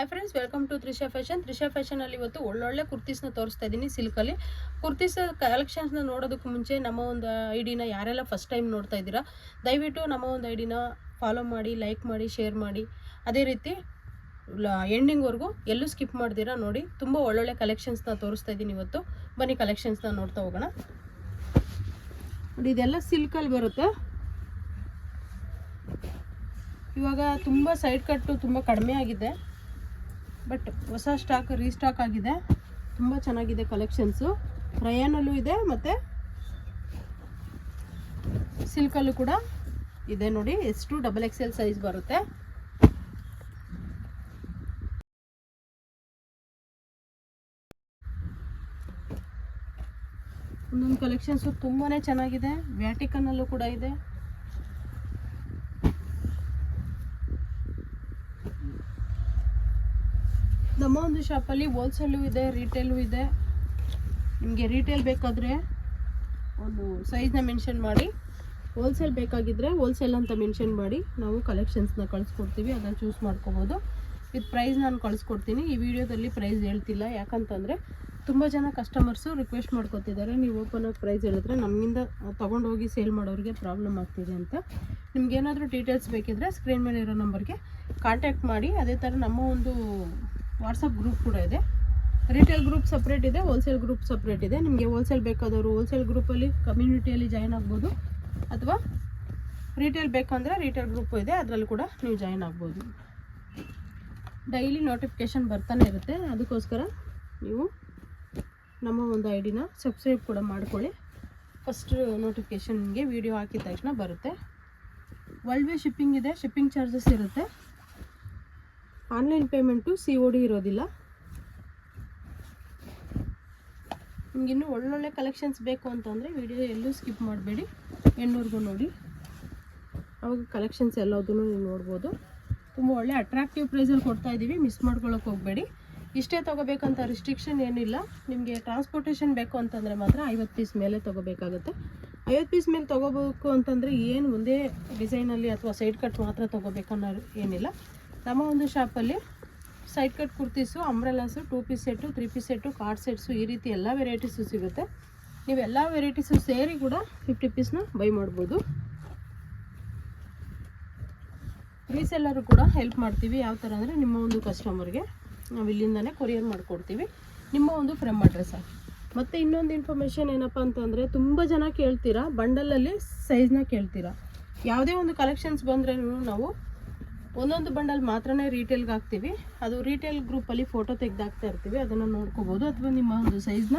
Hi friends, welcome to Trisha fashion. Trisha ಫ್ಯಾಷನಲ್ಲಿ ಇವತ್ತು ಒಳ್ಳೊಳ್ಳೆ ಕುರ್ತೀಸ್ನ ತೋರಿಸ್ತಾ ಇದ್ದೀನಿ ಸಿಲ್ಕಲ್ಲಿ. ಕುರ್ತೀಸ್ ಕಲೆಕ್ಷನ್ಸ್ನ ನೋಡೋದಕ್ಕೂ ಮುಂಚೆ ನಮ್ಮ ಒಂದು ಐಡಿನ ಯಾರೆಲ್ಲ ಫಸ್ಟ್ ಟೈಮ್ ನೋಡ್ತಾ ಇದ್ದೀರಾ, ದಯವಿಟ್ಟು ನಮ್ಮ ಒಂದು ಐಡಿನ ಫಾಲೋ ಮಾಡಿ, ಲೈಕ್ ಮಾಡಿ, ಶೇರ್ ಮಾಡಿ. ಅದೇ ರೀತಿ ಎಂಡಿಂಗ್ವರೆಗೂ ಎಲ್ಲೂ ಸ್ಕಿಪ್ ಮಾಡ್ದಿರಾ ನೋಡಿ. ತುಂಬ ಒಳ್ಳೊಳ್ಳೆ ಕಲೆಕ್ಷನ್ಸ್ನ ತೋರಿಸ್ತಾ ಇದ್ದೀನಿ ಇವತ್ತು. ಬನ್ನಿ ಕಲೆಕ್ಷನ್ಸ್ನ ನೋಡ್ತಾ ಹೋಗೋಣ. ನೋಡಿ, ಇದೆಲ್ಲ ಸಿಲ್ಕಲ್ಲಿ ಬರುತ್ತೆ. ಇವಾಗ ತುಂಬ ಸೈಡ್ ಕಟ್ಟು ತುಂಬ ಕಡಿಮೆ ಆಗಿದೆ, ಬಟ್ ಹೊಸ ಸ್ಟಾಕ್ ರೀಸ್ಟಾಕ್ ಆಗಿದೆ. ತುಂಬ ಚೆನ್ನಾಗಿದೆ ಕಲೆಕ್ಷನ್ಸು. ರಯಾನಲ್ಲೂ ಇದೆ ಮತ್ತು ಸಿಲ್ಕಲ್ಲೂ ಕೂಡ ಇದೆ ನೋಡಿ. ಎಷ್ಟು XXL ಸೈಜ್ ಬರುತ್ತೆ. ಒಂದೊಂದು ಕಲೆಕ್ಷನ್ಸು ತುಂಬಾ ಚೆನ್ನಾಗಿದೆ. ವ್ಯಾಟಿಕನ್ನಲ್ಲೂ ಕೂಡ ಇದೆ. ನಮ್ಮ ಒಂದು ಶಾಪಲ್ಲಿ ಹೋಲ್ಸೇಲು ಇದೆ, ರೀಟೇಲು ಇದೆ. ನಿಮಗೆ ರೀಟೇಲ್ ಬೇಕಾದರೆ ಒಂದು ಸೈಜ್ನ ಮೆನ್ಷನ್ ಮಾಡಿ, ಹೋಲ್ಸೇಲ್ ಬೇಕಾಗಿದ್ದರೆ ಹೋಲ್ಸೇಲ್ ಅಂತ ಮೆನ್ಷನ್ ಮಾಡಿ ನಾವು ಕಲೆಕ್ಷನ್ಸ್ನ ಕಳಿಸ್ಕೊಡ್ತೀವಿ. ಅದನ್ನು ಚೂಸ್ ಮಾಡ್ಕೋಬೋದು. ವಿತ್ ಪ್ರೈಸ್ ನಾನು ಕಳಿಸ್ಕೊಡ್ತೀನಿ. ಈ ವಿಡಿಯೋದಲ್ಲಿ ಪ್ರೈಸ್ ಹೇಳ್ತಿಲ್ಲ, ಯಾಕಂತಂದರೆ ತುಂಬ ಜನ ಕಸ್ಟಮರ್ಸು ರಿಕ್ವೆಸ್ಟ್ ಮಾಡ್ಕೊತಿದ್ದಾರೆ, ನೀವು ಓಪನಾಗಿ ಪ್ರೈಸ್ ಹೇಳಿದ್ರೆ ನಮ್ಮಿಂದ ತೊಗೊಂಡೋಗಿ ಸೇಲ್ ಮಾಡೋರಿಗೆ ಪ್ರಾಬ್ಲಮ್ ಆಗ್ತಿದೆ ಅಂತ. ನಿಮ್ಗೇನಾದರೂ ಡೀಟೇಲ್ಸ್ ಬೇಕಿದ್ದರೆ ಸ್ಕ್ರೀನ್ ಮೇಲೆ ಇರೋ ನಂಬರ್ಗೆ ಕಾಂಟ್ಯಾಕ್ಟ್ ಮಾಡಿ. ಅದೇ ಥರ ನಮ್ಮ ಒಂದು ವಾಟ್ಸಪ್ ಗ್ರೂಪ್ ಕೂಡ ಇದೆ. ರಿಟೇಲ್ ಗ್ರೂಪ್ ಸಪ್ರೇಟ್ ಇದೆ, ಹೋಲ್ಸೇಲ್ ಗ್ರೂಪ್ ಸಪ್ರೇಟ್ ಇದೆ. ನಿಮಗೆ ಹೋಲ್ಸೇಲ್ ಬೇಕಾದವರು ಹೋಲ್ಸೇಲ್ ಗ್ರೂಪಲ್ಲಿ ಕಮ್ಯುನಿಟಿಯಲ್ಲಿ ಜಾಯ್ನ್ ಆಗ್ಬೋದು, ಅಥವಾ ರಿಟೇಲ್ ಬೇಕಂದರೆ ರಿಟೇಲ್ ಗ್ರೂಪು ಇದೆ, ಅದರಲ್ಲಿ ಕೂಡ ನೀವು ಜಾಯ್ನ್ ಆಗ್ಬೋದು. ಡೈಲಿ ನೋಟಿಫಿಕೇಷನ್ ಬರ್ತಾನೆ ಇರುತ್ತೆ. ಅದಕ್ಕೋಸ್ಕರ ನೀವು ನಮ್ಮ ಒಂದು ಐಡಿನ ಸಬ್ಸ್ಕ್ರೈಬ್ ಕೂಡ ಮಾಡ್ಕೊಳ್ಳಿ. ಫಸ್ಟ್ ನೋಟಿಫಿಕೇಷನ್ ನಿಮಗೆ ವಿಡಿಯೋ ಹಾಕಿದ ತಕ್ಷಣ ಬರುತ್ತೆ. ವರ್ಲ್ಡ್ ವೇ ಶಿಪ್ಪಿಂಗ್ ಇದೆ, ಶಿಪ್ಪಿಂಗ್ ಚಾರ್ಜಸ್ ಇರುತ್ತೆ. ಆನ್ಲೈನ್ ಪೇಮೆಂಟು COD ಇರೋದಿಲ್ಲ. ನಿಮಗಿನ್ನೂ ಒಳ್ಳೊಳ್ಳೆ ಕಲೆಕ್ಷನ್ಸ್ ಬೇಕು ಅಂತಂದರೆ ವಿಡಿಯೋ ಎಲ್ಲೂ ಸ್ಕಿಪ್ ಮಾಡಬೇಡಿ, ಎಂಡ್ವರೆಗೂ ನೋಡಿ. ಅವಾಗ ಕಲೆಕ್ಷನ್ಸ್ ಎಲ್ಲದನ್ನು ನೀವು ನೋಡ್ಬೋದು. ತುಂಬ ಒಳ್ಳೆ ಅಟ್ರಾಕ್ಟಿವ್ ಪ್ರೈಸಲ್ಲಿ ಕೊಡ್ತಾ ಇದ್ದೀವಿ, ಮಿಸ್ ಮಾಡ್ಕೊಳ್ಳೋಕೆ ಹೋಗಬೇಡಿ. ಇಷ್ಟೇ ತೊಗೋಬೇಕಂತ ರಿಸ್ಟ್ರಿಕ್ಷನ್ ಏನಿಲ್ಲ. ನಿಮಗೆ ಟ್ರಾನ್ಸ್ಪೋರ್ಟೇಷನ್ ಬೇಕು ಅಂತಂದರೆ ಮಾತ್ರ 50 ಪೀಸ್ ಮೇಲೆ ತೊಗೋಬೇಕಾಗುತ್ತೆ. 50 ಪೀಸ್ ಮೇಲೆ ತೊಗೋಬೇಕು ಅಂತಂದರೆ ಏನು ಒಂದೇ ಡಿಸೈನಲ್ಲಿ ಅಥವಾ ಸೈಡ್ ಕಟ್ ಮಾತ್ರ ತೊಗೋಬೇಕನ್ನೋ ಏನಿಲ್ಲ. ನಮ್ಮ ಒಂದು ಶಾಪಲ್ಲಿ side cut kurtis, umbrellas, 2 piece set, 3 piece set, card sets, ಈ ರೀತಿ ಎಲ್ಲ ವೆರೈಟೀಸು ಸಿಗುತ್ತೆ. ನೀವೆಲ್ಲ ವೆರೈಟೀಸು ಸೇರಿ ಕೂಡ 50 ಪೀಸ್ನ ಬೈ ಮಾಡ್ಬೋದು. ರೀಸೆಲ್ಲರು ಕೂಡ ಹೆಲ್ಪ್ ಮಾಡ್ತೀವಿ. ಯಾವ ಥರ ಅಂದರೆ ನಿಮ್ಮ ಒಂದು ಕಸ್ಟಮರ್ಗೆ ನಾವು ಇಲ್ಲಿಂದನೇ ಕೊರಿಯರ್ ಮಾಡಿಕೊಡ್ತೀವಿ, ನಿಮ್ಮ ಒಂದು ಫ್ರಮ್ ಅಡ್ರೆಸ್ ಆಗಿ. ಮತ್ತು ಇನ್ನೊಂದು ಇನ್ಫಾರ್ಮೇಷನ್ ಏನಪ್ಪ ಅಂತಂದರೆ, ತುಂಬ ಜನ ಕೇಳ್ತೀರಾ, ಬಂಡಲಲ್ಲಿ ಸೈಜ್ನ ಕೇಳ್ತೀರಾ. ಯಾವುದೇ ಒಂದು ಕಲೆಕ್ಷನ್ಸ್ ಬಂದ್ರೂ ನಾವು ಒಂದೊಂದು ಬಂಡಲ್ ಮಾತ್ರನೇ ರೀಟೇಲ್ಗೆ ಹಾಕ್ತೀವಿ. ಅದು ರೀಟೇಲ್ ಗ್ರೂಪಲ್ಲಿ ಫೋಟೋ ತೆಗೆದಾಕ್ತಾ ಇರ್ತೀವಿ, ಅದನ್ನು ನೋಡ್ಕೋಬೋದು. ಅಥವಾ ನಿಮ್ಮ ಒಂದು ಸೈಜ್ನ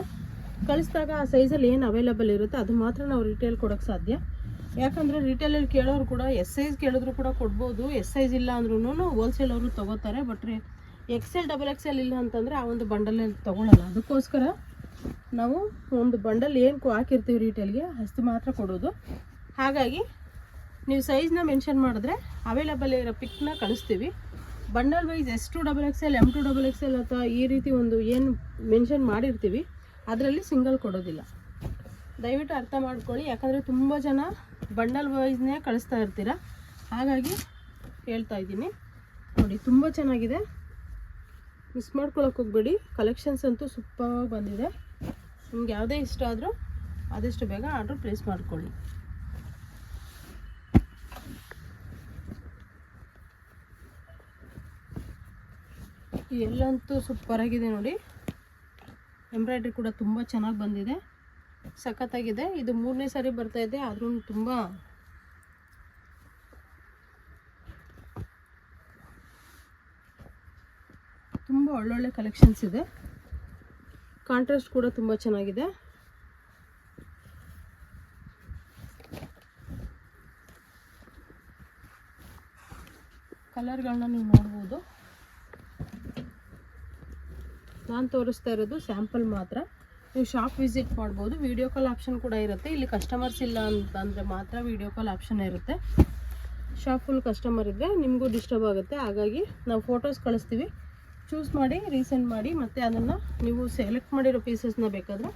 ಕಳಿಸಿದಾಗ ಆ ಸೈಜಲ್ಲಿ ಏನು ಅವೈಲೇಬಲ್ ಇರುತ್ತೆ ಅದು ಮಾತ್ರ ನಾವು ರೀಟೇಲ್ ಕೊಡೋಕ್ಕೆ ಸಾಧ್ಯ. ಯಾಕಂದರೆ ರಿಟೇಲಲ್ಲಿ ಕೇಳೋರು ಕೂಡ S ಸೈಜ್ ಕೇಳಿದ್ರು ಕೂಡ ಕೊಡ್ಬೋದು. S ಸೈಜ್ ಇಲ್ಲ ಅಂದ್ರೂ ಹೋಲ್ಸೇಲ್ ಅವರು ತೊಗೋತಾರೆ. ಬಟ್ XL XXL ಇಲ್ಲ ಅಂತಂದರೆ ಆ ಒಂದು ಬಂಡಲಲ್ಲಿ ತೊಗೊಳ್ಳಲ್ಲ. ಅದಕ್ಕೋಸ್ಕರ ನಾವು ಒಂದು ಬಂಡಲ್ ಏನು ಹಾಕಿರ್ತೀವಿ ರೀಟೇಲ್ಗೆ ಅಷ್ಟು ಮಾತ್ರ ಕೊಡೋದು. ಹಾಗಾಗಿ ನೀವು ಸೈಜ್ನ ಮೆನ್ಷನ್ ಮಾಡಿದ್ರೆ ಅವೈಲೇಬಲ್ ಇರೋ ಪಿಕ್ನ ಕಳಿಸ್ತೀವಿ. Bundle wise S2 XXL, M2 XXL ಅಥವಾ ಈ ರೀತಿ ಒಂದು ಏನು ಮೆನ್ಷನ್ ಮಾಡಿರ್ತೀವಿ ಅದರಲ್ಲಿ ಸಿಂಗಲ್ ಕೊಡೋದಿಲ್ಲ. ದಯವಿಟ್ಟು ಅರ್ಥ ಮಾಡ್ಕೊಳ್ಳಿ, ಯಾಕಂದರೆ ತುಂಬ ಜನ ಬಂಡಲ್ ವೈಸ್ನೇ ಕಳಿಸ್ತಾ ಇರ್ತೀರ. ಹಾಗಾಗಿ ಹೇಳ್ತಾ ಇದ್ದೀನಿ. ನೋಡಿ, ತುಂಬ ಚೆನ್ನಾಗಿದೆ, ಮಿಸ್ ಮಾಡ್ಕೊಳಕ್ಕೆ ಹೋಗಬೇಡಿ. ಕಲೆಕ್ಷನ್ಸ್ ಅಂತೂ ಸೂಪರ್ ಬಂದಿದೆ. ನಿಮ್ಗೆ ಯಾವುದೇ ಇಷ್ಟ ಆದರೂ ಆದಷ್ಟು ಬೇಗ ಆರ್ಡ್ರ್ ಪ್ಲೇಸ್ ಮಾಡ್ಕೊಳ್ಳಿ. ಎಲ್ಲಂತೂ ಸೂಪರಾಗಿದೆ ನೋಡಿ. ಎಂಬ್ರಾಯ್ಡ್ರಿ ಕೂಡ ತುಂಬ ಚೆನ್ನಾಗಿ ಬಂದಿದೆ, ಸಖತ್ತಾಗಿದೆ. ಇದು 3ನೇ ಸಾರಿ ಬರ್ತಾ ಇದೆ, ಆದ್ರೂ ತುಂಬ ಒಳ್ಳೊಳ್ಳೆ ಕಲೆಕ್ಷನ್ಸ್ ಇದೆ. ಕಾಂಟ್ರಾಸ್ಟ್ ಕೂಡ ತುಂಬ ಚೆನ್ನಾಗಿದೆ. ಕಲರ್ಗಳನ್ನ ನೀವು ನೋಡ್ಬೋದು. ನಾನು ತೋರಿಸ್ತಾ ಇರೋದು ಸ್ಯಾಂಪಲ್ ಮಾತ್ರ. ನೀವು ಶಾಪ್ ವಿಸಿಟ್ ಮಾಡ್ಬೋದು. ವಿಡಿಯೋ ಕಾಲ್ ಆಪ್ಷನ್ ಕೂಡ ಇರುತ್ತೆ. ಇಲ್ಲಿ ಕಸ್ಟಮರ್ಸ್ ಇಲ್ಲ ಅಂತಂದರೆ ಮಾತ್ರ ವಿಡಿಯೋ ಕಾಲ್ ಆಪ್ಷನ್ ಇರುತ್ತೆ. ಶಾಪ್ ಫುಲ್ ಕಸ್ಟಮರ್ ಇದ್ದರೆ ನಿಮಗೂ ಡಿಸ್ಟರ್ಬ್ ಆಗುತ್ತೆ. ಹಾಗಾಗಿ ನಾವು ಫೋಟೋಸ್ ಕಳಿಸ್ತೀವಿ, ಚೂಸ್ ಮಾಡಿ ರೀಸೆಂಡ್ ಮಾಡಿ, ಮತ್ತು ಅದನ್ನು ನೀವು ಸೆಲೆಕ್ಟ್ ಮಾಡಿರೋ ಪೀಸಸ್ನ ಬೇಕಾದರೆ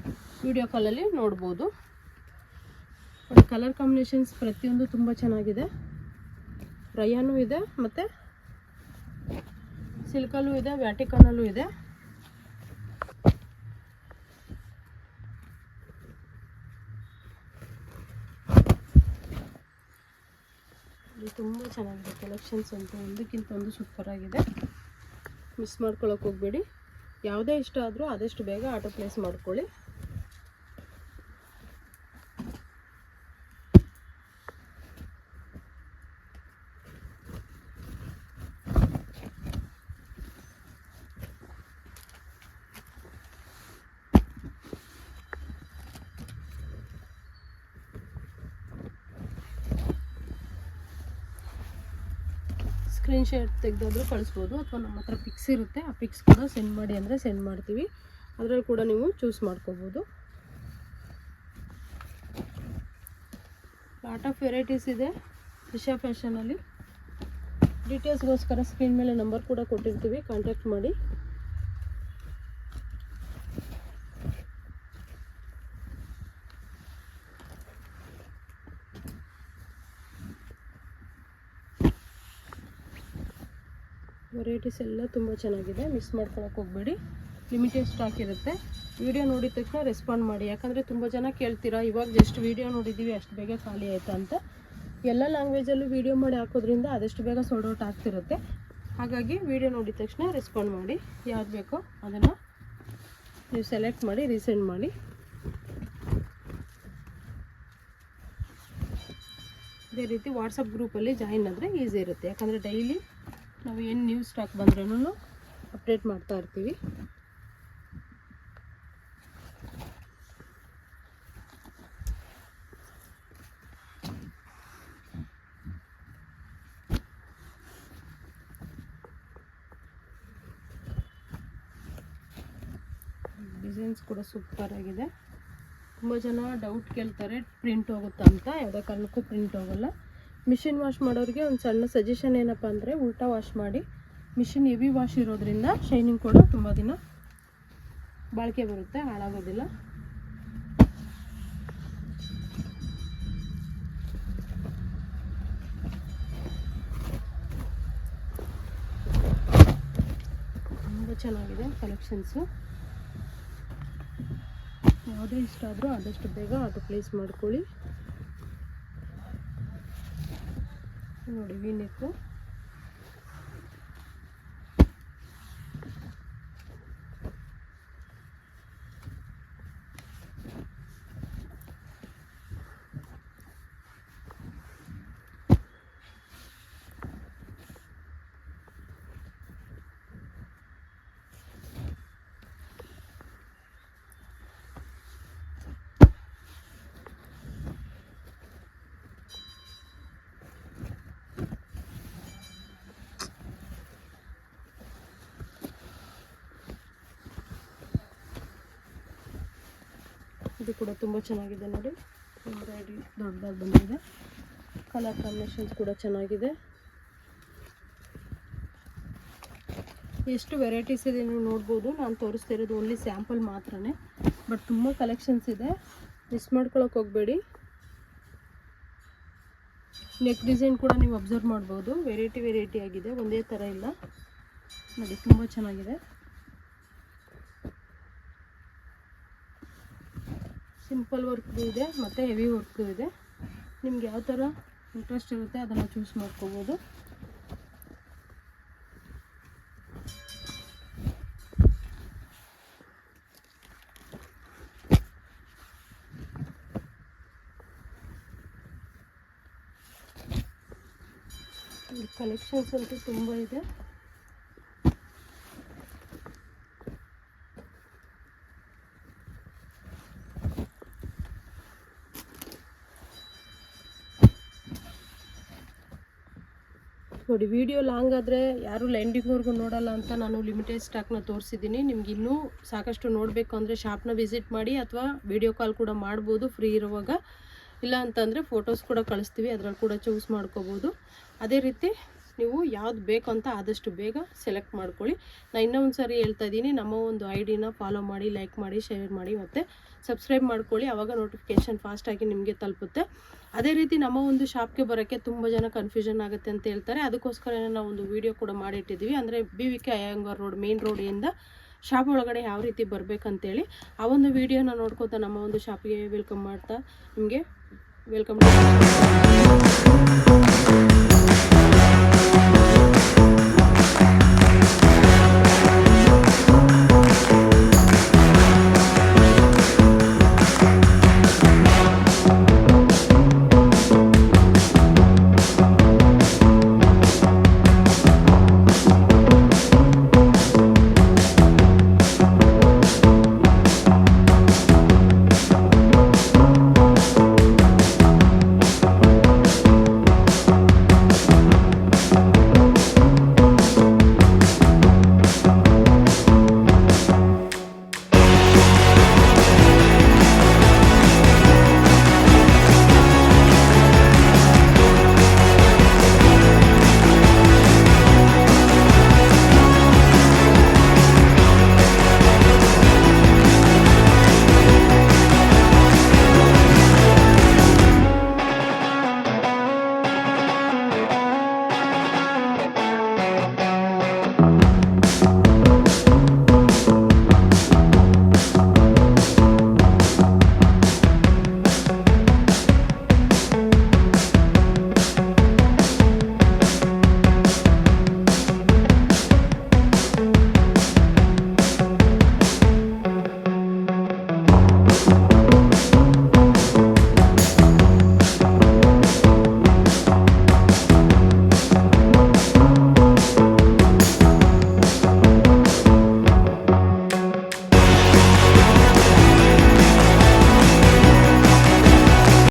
ವಿಡಿಯೋ ಕಾಲಲ್ಲಿ ನೋಡ್ಬೋದು. ಕಲರ್ ಕಾಂಬಿನೇಷನ್ಸ್ ಪ್ರತಿಯೊಂದು ತುಂಬ ಚೆನ್ನಾಗಿದೆ. ರಯಾನು ಇದೆ ಮತ್ತು ಸಿಲ್ಕಲ್ಲೂ ಇದೆ, ವ್ಯಾಟಿಕನಲ್ಲೂ ಇದೆ. ತುಂಬ ಚೆನ್ನಾಗಿದೆ ಕಲೆಕ್ಷನ್ಸ್ ಅಂತ, ಒಂದಕ್ಕಿಂತ ಒಂದು ಸೂಪರ್ ಆಗಿದೆ. ಮಿಸ್ ಮಾಡ್ಕೊಳ್ಳೋಕೆ ಹೋಗಬೇಡಿ. ಯಾವುದೇ ಇಷ್ಟ ಆದರೂ ಆದಷ್ಟು ಬೇಗ ಆರ್ಡರ್ ಪ್ಲೇಸ್ ಮಾಡ್ಕೊಳ್ಳಿ. ಸ್ಕ್ರೀನ್ಶಾಟ್ ತೆಗೆದಾದರೂ ಕಳಿಸ್ಬೋದು, ಅಥವಾ ನಮ್ಮ ಹತ್ರ ಪಿಕ್ಸ್ ಇರುತ್ತೆ, ಆ ಪಿಕ್ಸ್ ಕೂಡ ಸೆಂಡ್ ಮಾಡಿ ಅಂದರೆ ಸೆಂಡ್ ಮಾಡ್ತೀವಿ. ಅದರಲ್ಲಿ ಕೂಡ ನೀವು ಚೂಸ್ ಮಾಡ್ಕೋಬೋದು. ಲಾಟ್ ಆಫ್ ವೆರೈಟೀಸ್ ಇದೆ ತ್ರಿಷಾ ಫ್ಯಾಷನಲ್ಲಿ. ಡೀಟೇಲ್ಸ್ಗೋಸ್ಕರ ಸ್ಕ್ರೀನ್ ಮೇಲೆ ನಂಬರ್ ಕೂಡ ಕೊಟ್ಟಿರ್ತೀವಿ, ಕಾಂಟ್ಯಾಕ್ಟ್ ಮಾಡಿ. ವೆರೈಟೀಸ್ ಎಲ್ಲ ತುಂಬ ಚೆನ್ನಾಗಿದೆ, ಮಿಸ್ ಮಾಡ್ಕೊಳಕ್ಕೆ ಹೋಗಬೇಡಿ. ಲಿಮಿಟೆಡ್ ಸ್ಟಾಕ್ ಇರುತ್ತೆ. ವಿಡಿಯೋ ನೋಡಿದ ತಕ್ಷಣ ರೆಸ್ಪಾಂಡ್ ಮಾಡಿ, ಯಾಕಂದರೆ ತುಂಬ ಜನ ಕೇಳ್ತೀರಾ ಇವಾಗ ಜಸ್ಟ್ ವಿಡಿಯೋ ನೋಡಿದ್ದೀವಿ ಅಷ್ಟು ಬೇಗ ಖಾಲಿ ಆಯಿತಾ ಅಂತ. ಎಲ್ಲ ಲ್ಯಾಂಗ್ವೇಜಲ್ಲೂ ವಿಡಿಯೋ ಮಾಡಿ ಹಾಕೋದ್ರಿಂದ ಆದಷ್ಟು ಬೇಗ ಸೋಲ್ಡ್ ಔಟ್ ಆಗ್ತಿರುತ್ತೆ. ಹಾಗಾಗಿ ವಿಡಿಯೋ ನೋಡಿದ ತಕ್ಷಣ ರೆಸ್ಪಾಂಡ್ ಮಾಡಿ, ಯಾವ್ದು ಬೇಕೋ ಅದನ್ನು ನೀವು ಸೆಲೆಕ್ಟ್ ಮಾಡಿ ರೀಸೆಂಡ್ ಮಾಡಿ. ಅದೇ ರೀತಿ ವಾಟ್ಸಪ್ ಗ್ರೂಪಲ್ಲಿ ಜಾಯಿನ್ ಆದರೆ ಈಸಿ ಇರುತ್ತೆ, ಯಾಕಂದರೆ ಡೈಲಿ ನಾವು ಏನು ನ್ಯೂ ಸ್ಟಾಕ್ ಬಂದ್ರೂ ಅಪ್ಡೇಟ್ ಮಾಡ್ತಾ ಇರ್ತೀವಿ. ಡಿಸೈನ್ಸ್ ಕೂಡ ಸೂಪರ್ ಆಗಿದೆ. ತುಂಬ ಜನ ಡೌಟ್ ಕೇಳ್ತಾರೆ ಪ್ರಿಂಟ್ ಹೋಗುತ್ತಾ ಅಂತ. ಯಾವುದೇ ಕಾರಣಕ್ಕೂ ಪ್ರಿಂಟ್ ಹೋಗಲ್ಲ. ಮಿಷಿನ್ ವಾಶ್ ಮಾಡೋರಿಗೆ ಒಂದು ಸಣ್ಣ ಸಜೆಷನ್ ಏನಪ್ಪ ಅಂದರೆ ಉಲ್ಟಾ ವಾಶ್ ಮಾಡಿ. ಮಿಷಿನ್ ಹೆವಿ ವಾಶ್ ಇರೋದ್ರಿಂದ ಶೈನಿಂಗ್ ಕೂಡ ತುಂಬ ದಿನ ಬಾಳಿಕೆ ಬರುತ್ತೆ, ಹಾಳಾಗೋದಿಲ್ಲ. ತುಂಬ ಚೆನ್ನಾಗಿದೆ ಕಲೆಕ್ಷನ್ಸು. ಯಾವುದೇ ಇಷ್ಟ ಆದರೂ ಆದಷ್ಟು ಬೇಗ ಆರ್ಡರ್ ಪ್ಲೇಸ್ ಮಾಡ್ಕೊಳ್ಳಿ. ನೋಡಿ ವೀನೆಕ್ಕು, ಇದು ಕೂಡ ತುಂಬ ಚೆನ್ನಾಗಿದೆ ನೋಡಿ. ಎಂಬ್ರಾಯ್ಡ್ರಿ ದೊಡ್ಡದಾಗಿ ಬಂದಿದೆ. ಕಲರ್ ಕಾಂಬಿನೇಷನ್ಸ್ ಕೂಡ ಚೆನ್ನಾಗಿದೆ. ಎಷ್ಟು ವೆರೈಟೀಸ್ ಇದೆ ನೀವು ನೋಡ್ಬೋದು. ನಾನು ತೋರಿಸ್ತಾ ಇರೋದು ಓನ್ಲಿ ಸ್ಯಾಂಪಲ್ ಮಾತ್ರನೇ, ಬಟ್ ತುಂಬ ಕಲೆಕ್ಷನ್ಸ್ ಇದೆ, ಮಿಸ್ ಮಾಡ್ಕೊಳಕ್ಕೆ ಹೋಗಬೇಡಿ. ನೆಕ್ ಡಿಸೈನ್ ಕೂಡ ನೀವು ಅಬ್ಸರ್ವ್ ಮಾಡ್ಬೋದು, ವೆರೈಟಿ ಆಗಿದೆ, ಒಂದೇ ಥರ ಇಲ್ಲ ನೋಡಿ, ತುಂಬ ಚೆನ್ನಾಗಿದೆ. ಸಿಂಪಲ್ ವರ್ಕ್ದು ಇದೆ ಮತ್ತು ಹೆವಿ ವರ್ಕ್ದು ಇದೆ. ನಿಮ್ಗೆ ಯಾವ ಥರ ಇಂಟ್ರೆಸ್ಟ್ ಇರುತ್ತೆ ಅದನ್ನು ಚೂಸ್ ಮಾಡ್ಕೋಬೋದು. ಕಲೆಕ್ಷನ್ಸ್ ಅಂತೂ ತುಂಬ ಇದೆ. ನೋಡಿ ವಿಡಿಯೋ ಲಾಂಗ್ ಆದರೆ ಯಾರು ಎಂಡಿಂಗ್ವರೆಗೂ ನೋಡಲ್ಲ ಅಂತ ನಾನು ಲಿಮಿಟೆಡ್ ಸ್ಟಾಕ್ನ ತೋರಿಸಿದ್ದೀನಿ. ನಿಮ್ಗೆ ಇನ್ನೂ ಸಾಕಷ್ಟು ನೋಡಬೇಕು ಅಂದರೆ ಶಾಪ್ನ ವಿಸಿಟ್ ಮಾಡಿ, ಅಥವಾ ವಿಡಿಯೋ ಕಾಲ್ ಕೂಡ ಮಾಡ್ಬೋದು ಫ್ರೀ ಇರುವಾಗ. ಇಲ್ಲ ಅಂತಂದರೆ ಫೋಟೋಸ್ ಕೂಡ ಕಳಿಸ್ತೀವಿ, ಅದರಲ್ಲಿ ಕೂಡ ಚೂಸ್ ಮಾಡ್ಕೋಬೋದು. ಅದೇ ರೀತಿ ನೀವು ಯಾವ್ದು ಬೇಕು ಅಂತ ಆದಷ್ಟು ಬೇಗ ಸೆಲೆಕ್ಟ್ ಮಾಡ್ಕೊಳ್ಳಿ. ನಾನು ಇನ್ನೊಂದು ಸಾರಿ ಹೇಳ್ತಾ ಇದ್ದೀನಿ, ನಮ್ಮ ಒಂದು ಐಡಿನ ಫಾಲೋ ಮಾಡಿ, ಲೈಕ್ ಮಾಡಿ, ಶೇರ್ ಮಾಡಿ ಮತ್ತು ಸಬ್ಸ್ಕ್ರೈಬ್ ಮಾಡ್ಕೊಳ್ಳಿ. ಆವಾಗ ನೋಟಿಫಿಕೇಷನ್ ಫಾಸ್ಟಾಗಿ ನಿಮಗೆ ತಲುಪುತ್ತೆ. ಅದೇ ರೀತಿ ನಮ್ಮ ಒಂದು ಶಾಪ್ಗೆ ಬರೋಕ್ಕೆ ತುಂಬ ಜನ ಕನ್ಫ್ಯೂಷನ್ ಆಗುತ್ತೆ ಅಂತ ಹೇಳ್ತಾರೆ. ಅದಕ್ಕೋಸ್ಕರ ನಾವು ಒಂದು ವಿಡಿಯೋ ಕೂಡ ಮಾಡಿಟ್ಟಿದ್ದೀವಿ. ಅಂದರೆ BVK ಅಯ್ಯಂಗಾರ್ ರೋಡ್ ಮೇನ್ ರೋಡಿಂದ ಶಾಪ್ ಒಳಗಡೆ ಯಾವ ರೀತಿ ಬರಬೇಕಂತೇಳಿ ಆ ಒಂದು ವಿಡಿಯೋನ ನೋಡ್ಕೊತಾ ನಮ್ಮ ಒಂದು ಶಾಪಿಗೆ ವೆಲ್ಕಮ್ ಮಾಡ್ತಾ ನಿಮಗೆ ವೆಲ್ಕಮ್